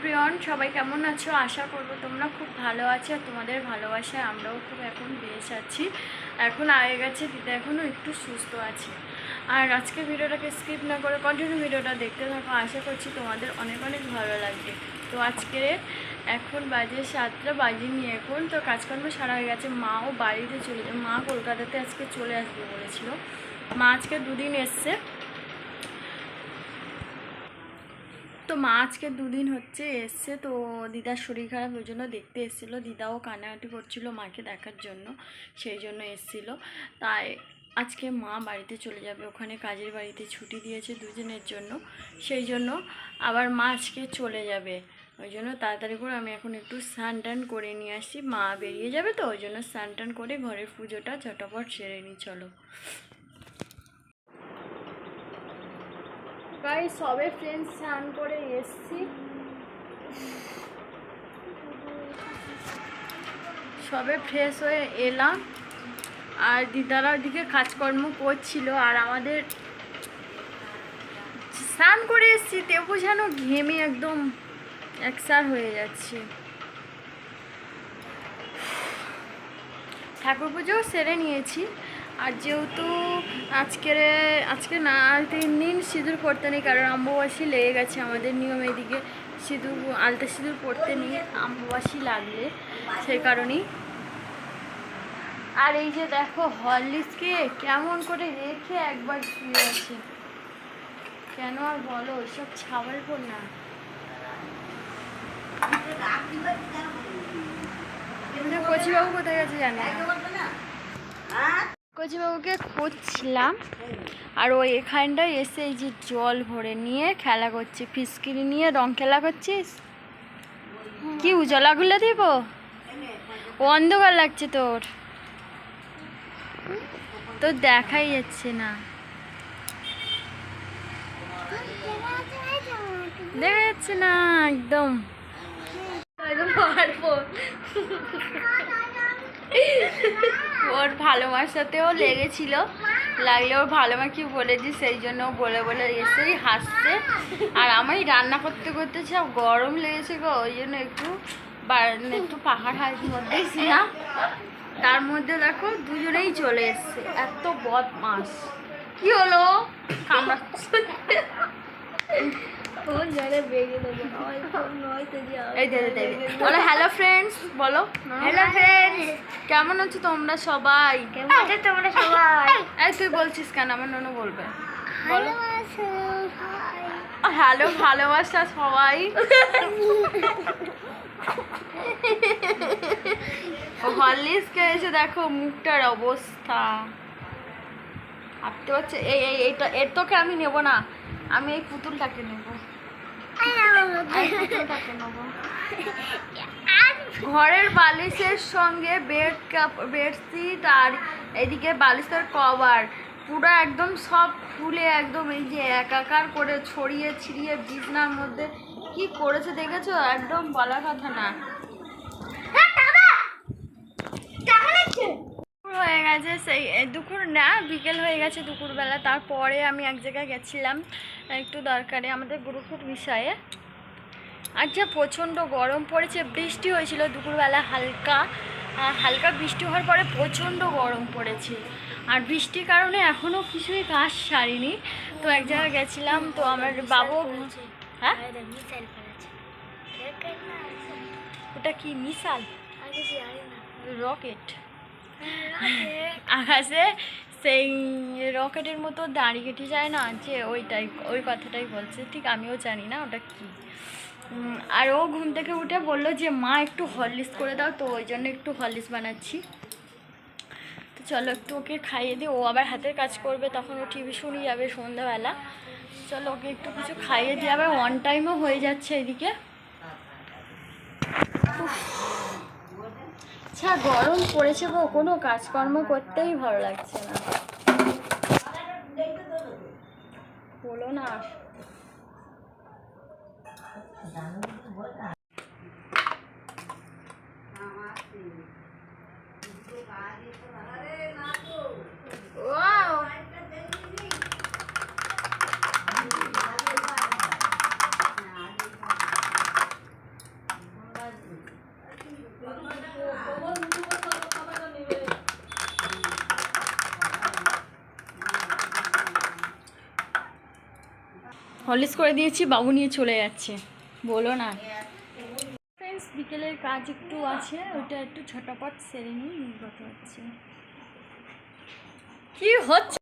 Everyone, সবাই কেমন আছো? আশা করবো তোমরা খুব ভালো আছো। তোমাদের ভালোবাসায় আমরাও খুব এখন বেশ আছি। এখন আগে গেছে দিদা এখনও একটু সুস্থ আছে। আর আজকে ভিডিওটাকে স্কিপ না করে কন্টিনিউ ভিডিওটা দেখতে থাকো। আশা করছি তোমাদের অনেক অনেক ভালো লাগবে। তো আজকে এখন বাজে 7টা বাজেনি, এখন তো কাজকর্ম সারা হয়ে গেছে। মাও বাড়িতে চলে যাবে, মা কলকাতাতে আজকে চলে আসবে বলেছিল। মা আজকে দুদিন এসছে, তো মা আজকে দুদিন হচ্ছে এসছে। তো দিদার শরীর খারাপ, ওই জন্য দেখতে এসেছিলো। দিদাও কান্নাকাটি করছিল মাকে দেখার জন্য, সেই জন্য এসেছিলো। তাই আজকে মা বাড়িতে চলে যাবে, ওখানে কাজের বাড়িতে ছুটি দিয়েছে দুজনের জন্য, সেই জন্য আবার মা আজকে চলে যাবে। ওই জন্য তাড়াতাড়ি করে আমি এখন একটু স্নান টান করে নিয়ে আসি। মা বেরিয়ে যাবে, তো ওই জন্য স্নান টান করে ঘরের পুজোটা ঝটাপট সেরে নিই। চলো গাইস, সবে ফ্রেন্ডস স্নান করে এসছি, সবে ফ্রেশ হয়ে এলাম। আর দিদারা ওইদিকে কাজকর্ম করছিল, আর আমাদের স্নান করে এসছি, তেবু যেন ঘেমে একদম একসার হয়ে যাচ্ছে। ঠাকুর পুজোও সেরে নিয়েছি। আর যেহেতু আজকে না 3 দিন সিঁদুর পড়তে নেই, কারণ অম্বুবাসী লেগে গেছে আমাদের নিয়ম। এদিকে সিঁদুর আলতা সিঁদুর পড়তে নিয়ে অম্বুবাসী লাগলে, সেই কারণেই। আর এই যে দেখো হরলিক্সকে কেমন করে রেখে একবার শুয়ে আছে, কেন আর বলো, ওইসব ছাওয়ার পর না। কচিবাবু কোথায় গেছে জানি না, কচিবাবুকে খুঁজছিলাম। আর ওই এখানটায় এসে এই যে জল ভরে নিয়ে খেলা করছে, ফিসকিরি নিয়ে রং খেলা করছিস। কি উজলাগুলো দিব, অন্ধকার লাগছে তোর, তোর দেখাই যাচ্ছে না, দেখা যাচ্ছে না একদম। ওর ভালোবাসাতেও লেগেছিল, লাগলে ওর ভালোবাসি বলেছি, সেই জন্য বলে বলে এসেই হাসছে। আর আমি রান্না করতে করতে সব গরম লেগেছে গো, ওই জন্য একটু পাহাড় হাড়ির মধ্যেই ছিলাম। তার মধ্যে দেখো দুজনেই চলে এসছে, এত বদমাস। কি হলো, হ্যালো ফ্রেন্ডস বলো। হ্যালো ফ্রেন্ডস, কেমন আছো তোমরা সবাই? এই তুই বলছিস কেন? আমার ননু বলবে, বলো। হ্যালো, ভালোবাসা সবাই। ও হরলিক্স খেয়েছে, দেখো মুখটার অবস্থা, ভাবতে পারছে। এইটা এর তোকে আমি নেব না, আমি এই পুতুলটাকে নেব। ঘরের বালিশের সঙ্গে বেডশিট আর এদিকে বালিশের কভার পুরো একদম সব খুলে একদম এই যে একাকার করে ছড়িয়ে ছিড়িয়ে বিছনার মধ্যে কি করেছে দেখেছো, একদম বলার কথা না। হয়ে গেছে সেই দুপুর না, বিকেল হয়ে গেছে দুপুরবেলা। তারপরে আমি এক জায়গায় গেছিলাম একটু দরকারে, আমাদের গ্রুপের বিষয়ে। আচ্ছা, প্রচণ্ড গরম পড়েছে, বৃষ্টি হয়েছিল দুপুরবেলা, হালকা হালকা বৃষ্টি হওয়ার পরে প্রচণ্ড গরম পড়েছে। আর বৃষ্টির কারণে এখনও কিছুই কাজ সারিনি। তো এক জায়গায় গেছিলাম, তো আমার বাবু, হ্যাঁ ওটা কি মিসাইল, রকেট আকাশে সেই রকেটের মতো দাঁড়িয়ে কেটে যায় না, যে ওই কথাটাই বলছে। ঠিক আমিও জানি না ওটা কি। আর ও ঘুম থেকে উঠে বললো যে মা একটু হরলিক্স করে দাও, তো ওই জন্য একটু হরলিক্স বানাচ্ছি। তো চলো একটু ওকে খাইয়ে দিই, ও আবার হাতের কাজ করবে, তখন ও টিভি শুনে যাবে সন্ধ্যাবেলা। চলো ওকে একটু কিছু খাইয়ে দিয়ে, আবার অন টাইমও হয়ে যাচ্ছে এদিকে। আচ্ছা, গরম পড়েছে গো, কোনো কাজকর্ম করতেই ভালো লাগছে না, বলো না। হলিস করে দিয়েছি, বাবু নিয়ে চলে যাচ্ছে, বলো না। ফ্রেন্ডস, বিকেলের কাজ একটু আছে, ওইটা একটু ঝটাপট সেরে নিই, কথা হচ্ছে কি হচ্ছে।